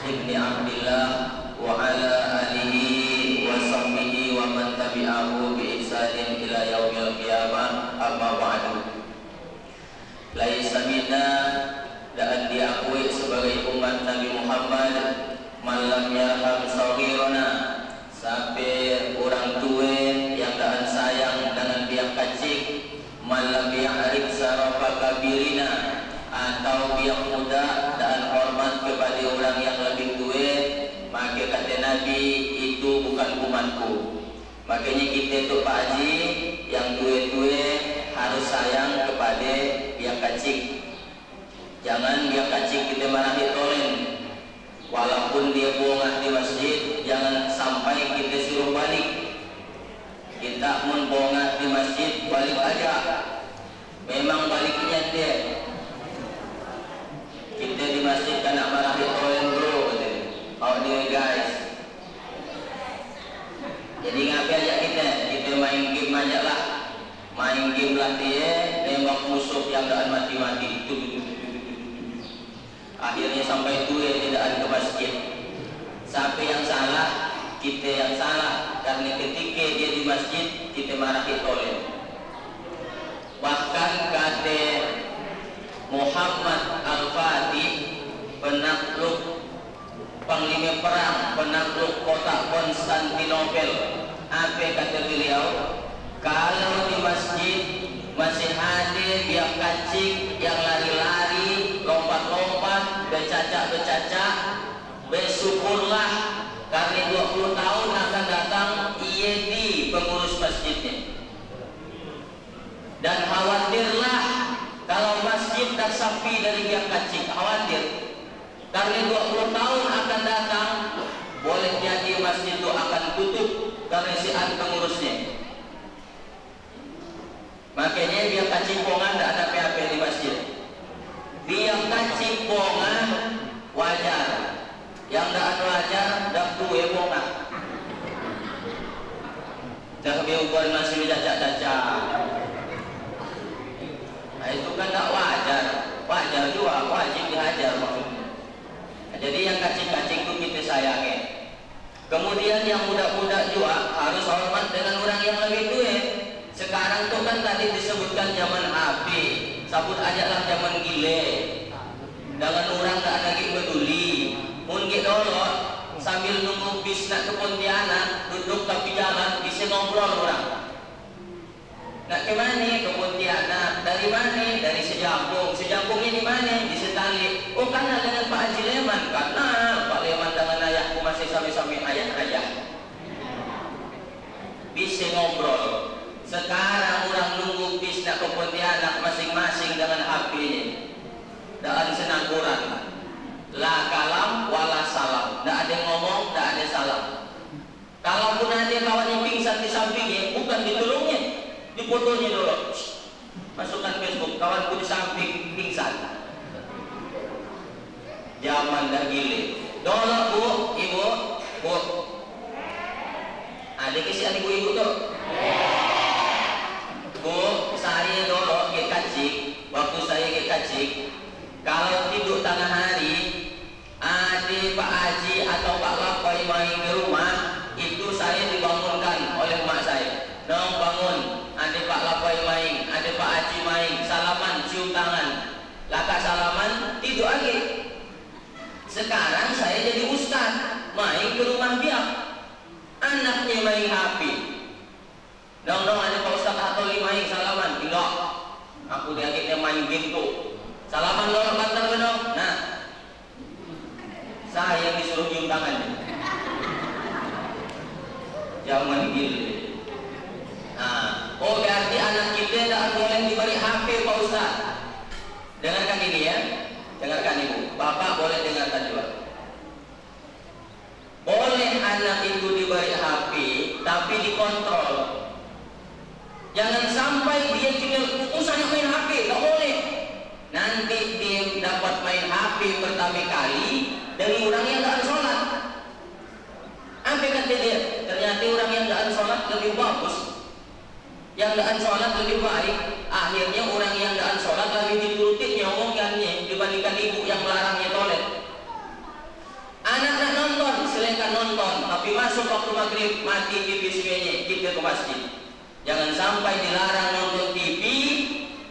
ibni Abdillah wa ala alihi wa sahbihi wa man tabi'ahu bi ihsanin ila yaumil qiyamah, amma ba'du. Laisa minna, dan diakui sebagai umat Nabi Muhammad, malam yarham saghirana, sampai orang tua yang daan sayang dengan biang kacik, malam ya'rif sarafa kabirina, atau biang muda dan hormat kepada orang yang lebih tua, maka kata Nabi itu bukan umatku. Makanya kita tu Pak Haji yang tua-tua harus sayang kepada biang kacik. Jangan biang kacik kita marahi tolen, walaupun dia bongah di masjid, jangan sampai kita suruh balik. Kita mun bongah di masjid, balik aja. Memang baliknya dia. Kita di masjid kan nak marahi tolen bro, oh dia guys. Jadi ngapain aja kita main game aja lah. Main game lah dia, nembak musuh yang dah mati-mati. Akhirnya sampai tua tidak ada ke masjid. Sampai yang salah, kita yang salah. Karena ketika dia di masjid, kita marahi tolen. Bahkan kata Muhammad Al-Fatih, penakluk panglima perang, penakluk kota Konstantinopel, apa kata beliau? Kalau di masjid masih ada biang kacik yang lari-lari, lompat-lompat, bercacak-bercacak, bersyukurlah karena 20 tahun akan datang ia di pengurus masjidnya. Dan khawatirlah kalau masjid tak sapi dari biang kacik, khawatir. Karena 20 tahun akan datang, boleh jadi masjid itu akan tutup karena sian pengurusnya. Makanya biang kacik pongan tak ada PHP di masjid. Biang kacik pongan wajar, yang tak wajar dah tuwe pongan. Dah biukan masih cacak-cacak. Nah itu kan tak wajar, wajar juga, wajib dihajar maksudnya. Nah, jadi yang kacik-kacik itu kita sayangi. Kemudian yang muda-muda juga harus hormat dengan orang yang lebih tua. Sekarang tuh kan tadi disebutkan zaman HP, sabut aja lah zaman gile. Dengan orang tak ada lagi peduli. Mungkin dulu sambil nunggu bis nak ke Pontianak, duduk tepi jalan bisa ngobrol orang. Nak ke mana? Ke Pontianak. Dari mana? Dari Sejampung. Sejampungnya di mana? Di Setali. Oh karena dengan Pak Haji Leman. Karena Pak Leman dengan ayahku masih sami-sami ayah-ayah. Bisa ngobrol. Sekarang orang nunggu bis nak ke Pontianak masing-masing dengan HP-nya. Dan senangkuran. La kalam wala salam. Tak ada ngomong, tak ada salam. Kalaupun ada kawan yang pingsan di sampingnya, bukan ditolongnya. Di fotonya dulu, masukkan Facebook, kawanku di samping pingsan. Zaman dah gile. Dulu bu, ibu, bu, ada kisi ibu-ibu tuh. Bu, saya dulu ke kacik, waktu saya ke kacik, kalau tidur tengah hari, ada Pak Haji atau Pak Lapai main di rumah, itu saya dibangunkan oleh mak saya. Dong bangun, ada Pak Lapai main, ada Pak Haji main, salaman, cium tangan, laka salaman, tidur lagi. Sekarang saya jadi ustaz, main ke rumah dia, anaknya main HP. Dong ada Pak Ustaz Hatoli main salaman, tidak. Aku diajaknya main game tuh, salaman lo kantor dong. Nah, saya disuruh cium tangan. Zaman gila. Nah, oh berarti anak kita tak boleh diberi HP Pak Ustaz. Dengarkan ini ya, dengarkan ibu. Bapak boleh dengarkan juga. Boleh anak itu diberi HP, tapi dikontrol. Jangan sampai dia tinggal, saya main HP, tak boleh. Nanti dia dapat main HP pertama kali dari orang yang tak sholat. Apa kata dia? Ternyata orang yang tak sholat lebih bagus. Yang daan sholat lebih baik. Akhirnya orang yang daan sholat lebih dituruti omongannya dibandingkan ibu yang melarangnya toilet. Anak tapi masuk waktu maghrib mati TV semuanya, kita ke masjid. Jangan sampai dilarang nonton TV,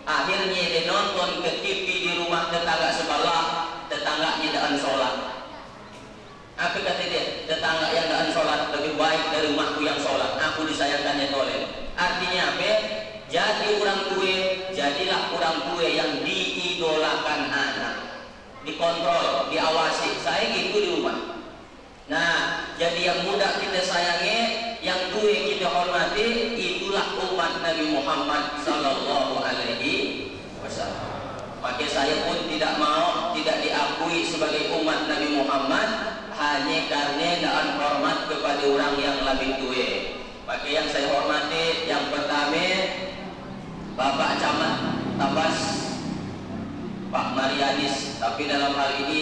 akhirnya dia nonton ke TV di rumah tetangga sebelah, tetangganya daan sholat. Apa kata dia? Tetangga yang daan sholat lebih baik dari rumahku yang sholat. Aku disayangkannya toleh. Artinya apa? Jadi orang tua, jadilah orang tua yang diidolakan anak, dikontrol, diawasi. Saya gitu di rumah. Nah, jadi yang muda kita sayangi, yang tua kita hormati, itulah umat Nabi Muhammad Sallallahu Alaihi Wasallam. Maka saya pun tidak mau tidak diakui sebagai umat Nabi Muhammad hanya karena dan hormat kepada orang yang lebih tua. Maka yang saya hormati, yang pertama Bapak Camat Tabas, Pak Mariadis, tapi dalam hal ini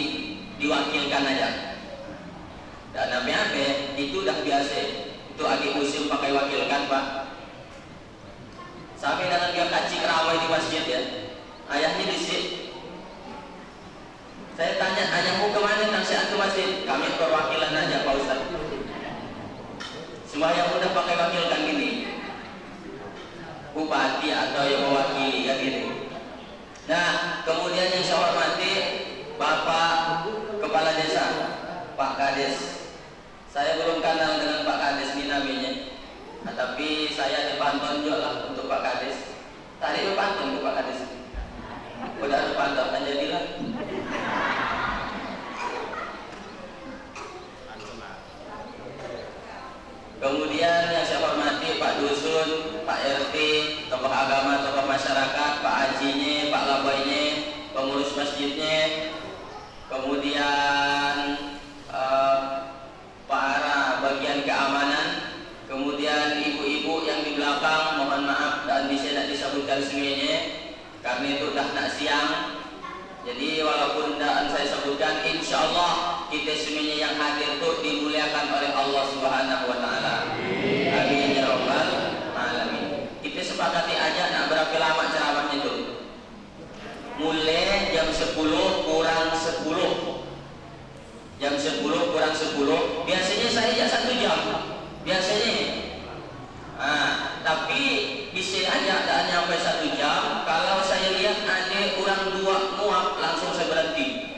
diwakilkan aja. Dan apa itu udah biasa. Itu adik musim pakai wakilkan Pak. Sampai dengan dia kacik ramai di masjid ya. Ayahnya di sini. Saya tanya, ayahmu kemana? Nasihat ke masjid. Kami perwakilan aja Pak Ustaz. Semua yang udah pakai wakilkan gini. Bupati atau yang mewakili kan gini. Nah, kemudian yang saya hormati Bapak Kepala Desa, Pak Kades. Saya belum kenal dengan Pak Kades ini namanya. Nah, tapi saya dipantun juga lah untuk Pak Kades. Tadi dipantun untuk Pak Kades. Udah dipantun kan jadilah. Kemudian yang saya hormati Pak Dusun, Pak RT, tokoh agama, tokoh masyarakat, Pak Hajinya, Pak Labainya, pengurus masjidnya, kemudian para bagian keamanan, kemudian ibu-ibu yang di belakang, mohon maaf dan bisa tidak disebutkan semuanya karena itu dah nak siang. Jadi walaupun tidak saya sebutkan, insya Allah kita semuanya yang hadir itu dimuliakan oleh Allah Subhanahu Wa Taala. Amin ya Rabbal Alamin. Kita sepakati aja nak berapa lama ceramahnya itu. Mulai jam 10 kurang 10. Jam 10 kurang 10. Biasanya saya aja 1 jam. Biasanya. Tapi bisa aja tak nyampe 1 jam. Kalau saya lihat ada orang 2 muak, langsung saya berhenti.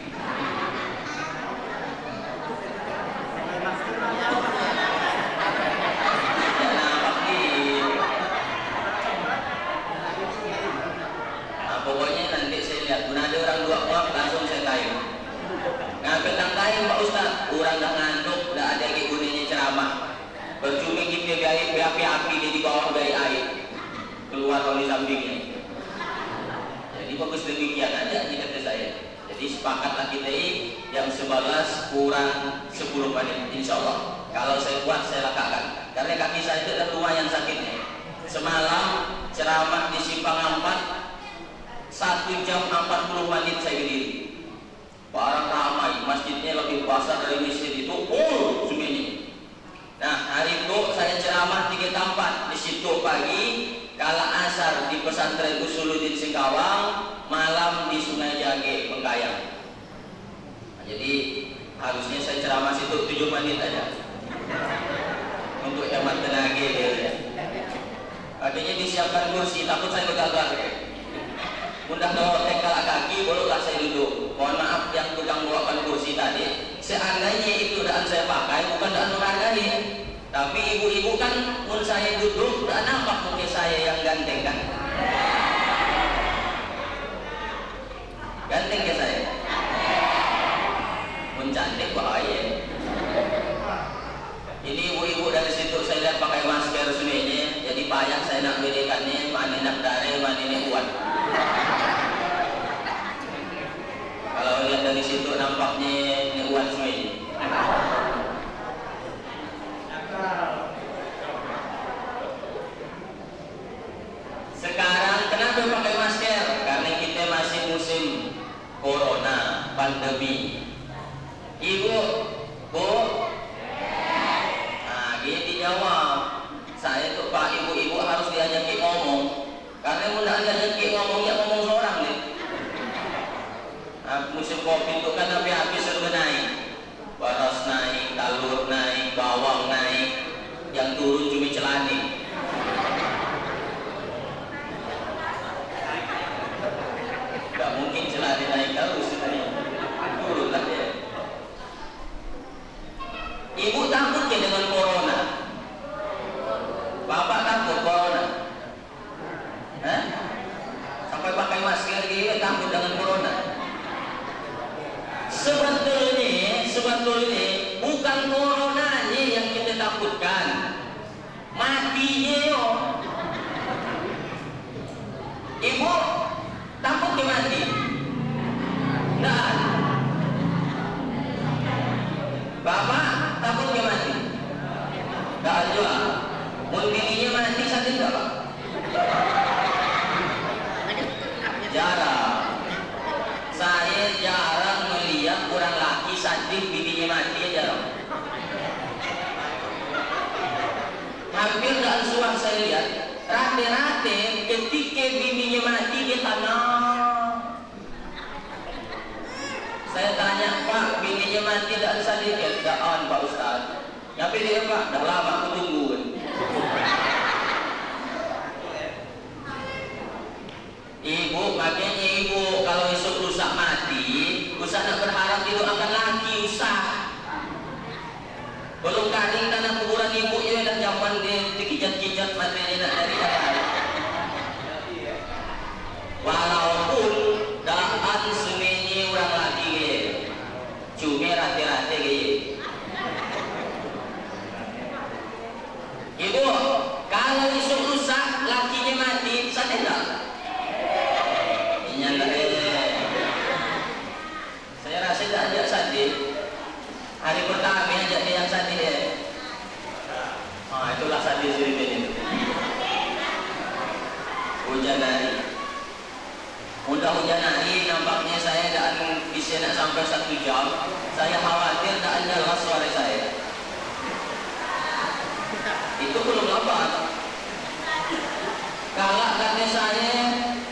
Pokoknya nanti saya lihat, ada orang 2 muak, langsung saya tayang. Ngapain tak tayang Pak Ustaz? Orang dah ngantuk, dah ada lagi gunanya ceramah. Percuma kita berapi-api dia di bawah dari air, keluar dari sampingnya. Jadi bagus demikian aja ini kata saya. Jadi sepakatlah kita ini jam 11 kurang 10 menit insya Allah. Kalau saya kuat saya lakukan. Karena kaki saya itu ada lumayan sakitnya. Semalam ceramah di Simpang 4 1 jam 40 menit saya berdiri. Barang ramai, masjidnya lebih besar dari masjid itu, semuanya. Nah, hari itu saya ceramah 3 tempat, di situ pagi, kala asar di pesantren Usuluddin Singkawang, malam di Sungai Jage, Bengkayang. Nah, jadi harusnya saya ceramah situ 7 menit aja, untuk hemat tenaga dia. Artinya disiapkan kursi, takut saya gagal. Mudah bawa tekal kaki, bolehlah saya duduk. Mohon maaf yang tukang bawakan kursi tadi. Seandainya itu daan saya pakai, bukan daan menghargai. Tapi ibu-ibu kan, pun saya duduk, tak nampak muka saya yang ganteng kan? Ganteng ke saya? Pun cantik bahaya. Jadi ibu-ibu dari situ saya lihat pakai masker semuanya. Jadi payah saya nak bedakannya, mana nak darah, mana nak kuat. Kalau lihat dari situ nampaknya ini uang semuanya. Sekarang kenapa pakai masker? Karena kita masih musim corona, pandemi. Ibu, Bu, dia dijawab. Saya tuh Pak, ibu-ibu harus diajaki ngomong. Karena mudah diajaki ngomong, ya ngomong seorang nih. Musim Covid itu kan habis serba naik, beras naik, telur naik, bawang Sebetulnya bukan coronanya yang kita takutkan, matinya yo. Ibu takut ke mati? Enggak. Bapak takut ke mati? Enggak juga. Mungkinnya mati saja enggak, Pak? Jarang. Saya jarang melihat orang laki sadis bininya mati, jarang. Hampir dalam suara saya lihat, rate-rate ketika bininya mati dia tanam. Saya tanya, Pak, bininya mati dan sadis? Ya tidak on, Pak Ustaz. Tapi dia, Pak, dah lama aku tunggu. Ibu, makanya ibu kalau esok rusak mati, usah nak berharap itu akan lagi usah. Belum kadang tanah kuburan ibu ya dah zaman dia dikijat-kijat matinya nak dari dalam. Walaupun daan semenyi orang lagi ye, cuma rati-rati ye. Ibu, kalau esok rusak lakinya mati, sadar tak? Saya rasa tak ajak sadar. Hari pertama ajak dia yang sadar ya. Itulah sadar cerita ini. Hujan hari. Hujan hari nampaknya saya tak bisa nak sampai 1 jam. Saya khawatir tak jelas suara saya. Itu belum lebat. Kalau kata saya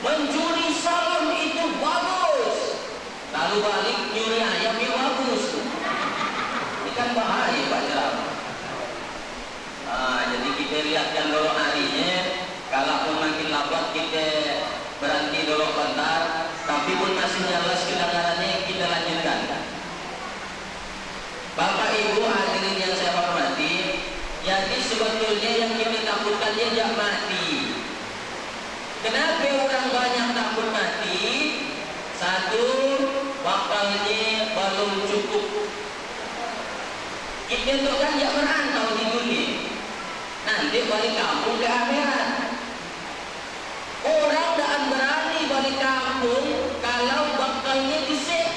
mencuri salam itu bagus, lalu balik nyuri ayam yang bagus, ini kan bahaya Pak Jeram. Jadi kita lihatkan dulu harinya. Kalau pun makin lambat kita berhenti dulu bentar, tapi pun masih jelas kedengarannya, kita lanjutkan. Bapak Ibu hadirin yang saya hormati, jadi sebetulnya yang kita takutkan dia tidak mati. Kenapa orang banyak takut mati? Satu, bakalnya belum cukup. Kita itu kan tidak merantau di dunia, nanti balik kampung ke akhirat. Orang tak berani balik kampung kalau bakalnya disik.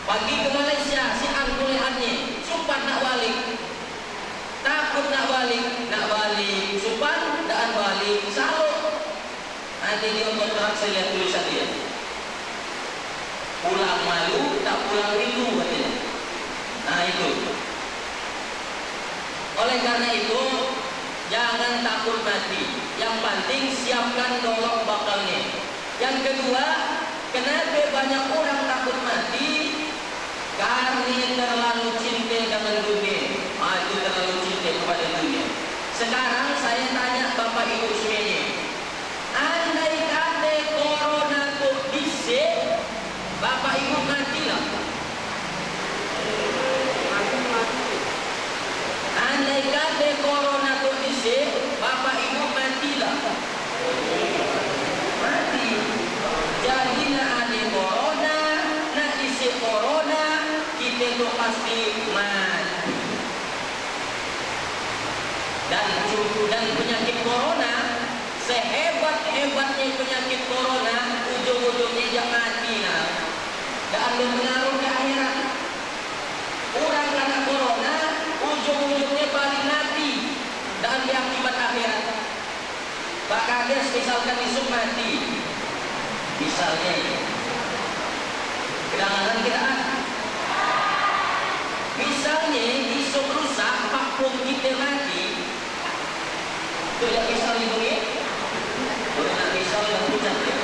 Pergi ke Malaysia, si angkulihannya sumpah nak balik, takut nak balik, sumpah tak balik, salut. Nanti dia untuk terang saya lihat tulisan dia, pulang malu tak pulang rindu katanya. Nah itu. Oleh karena itu jangan takut mati. Yang penting siapkan dolok bakalnya. Yang kedua, kenapa banyak orang takut mati? Karena terlalu cinta dengan dunia. Itu terlalu cinta kepada dunia. Sekarang saya tanya Bapak Ibu semuanya, andai kata corona itu disik, Bapak Ibu mati lah. Andai kata corona itu disik, Bapak Ibu mati lah. Mati. Jadi nak ada corona, nak disik corona, kita itu pasti mati. Dan penyakit corona, sehebat-hebatnya penyakit corona, ujung-ujungnya dia mati lah. Dan berpengaruh ke akhirat. Orang kena corona, ujung-ujungnya balik mati dan diakibat akhirat. Pak Kades misalkan isuk mati, misalnya kedanganan kiraan, misalnya isuk rusak, vakum kita mati. Itu yang misal itu ya, boleh nak misal yang hujan ya.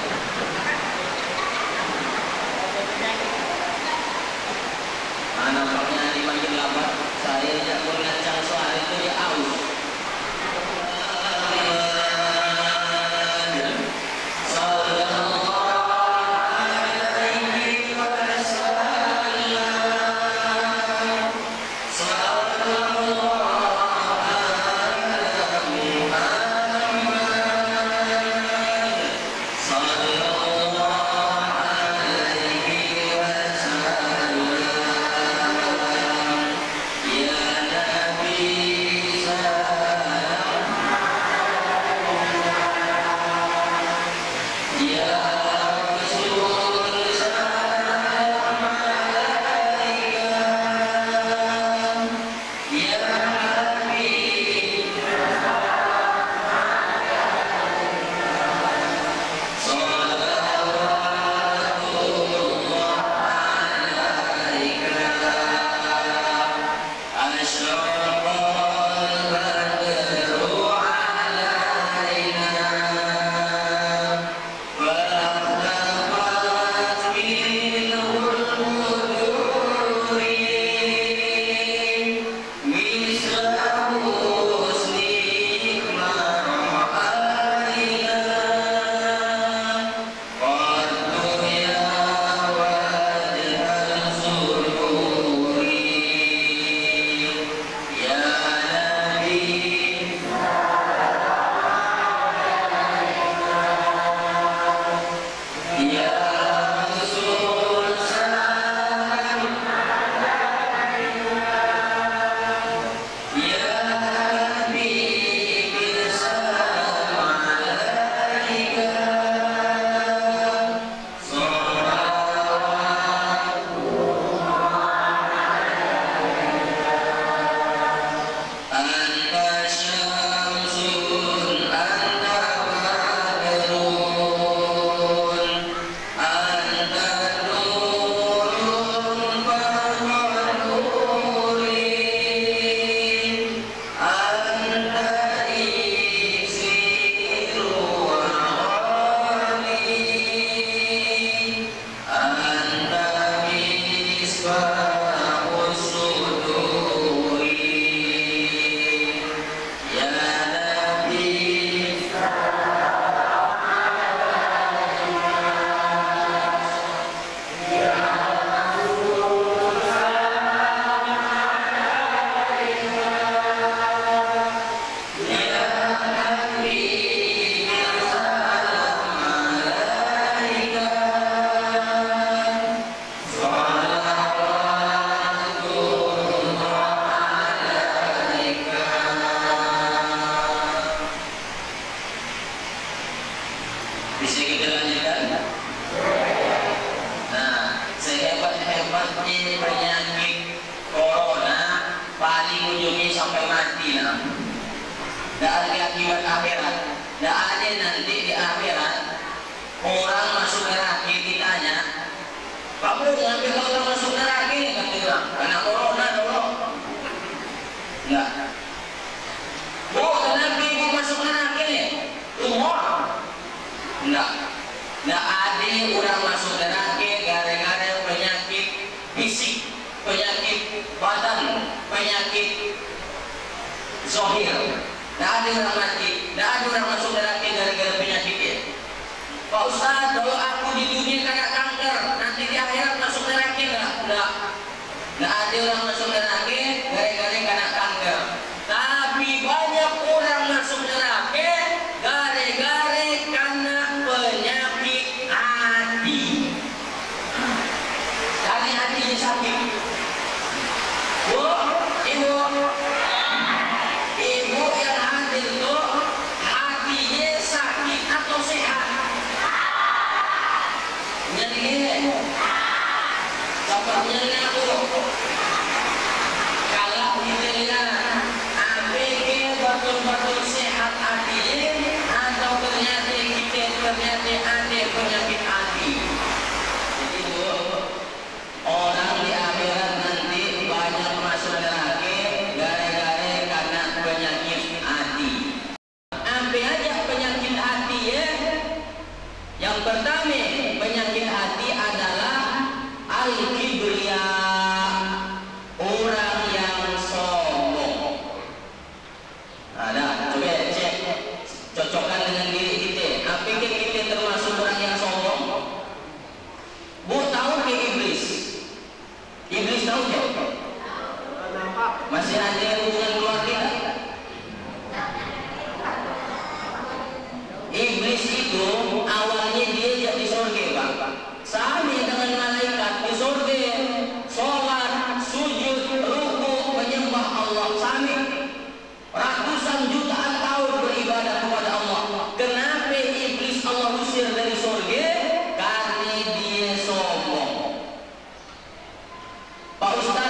Pak Ustaz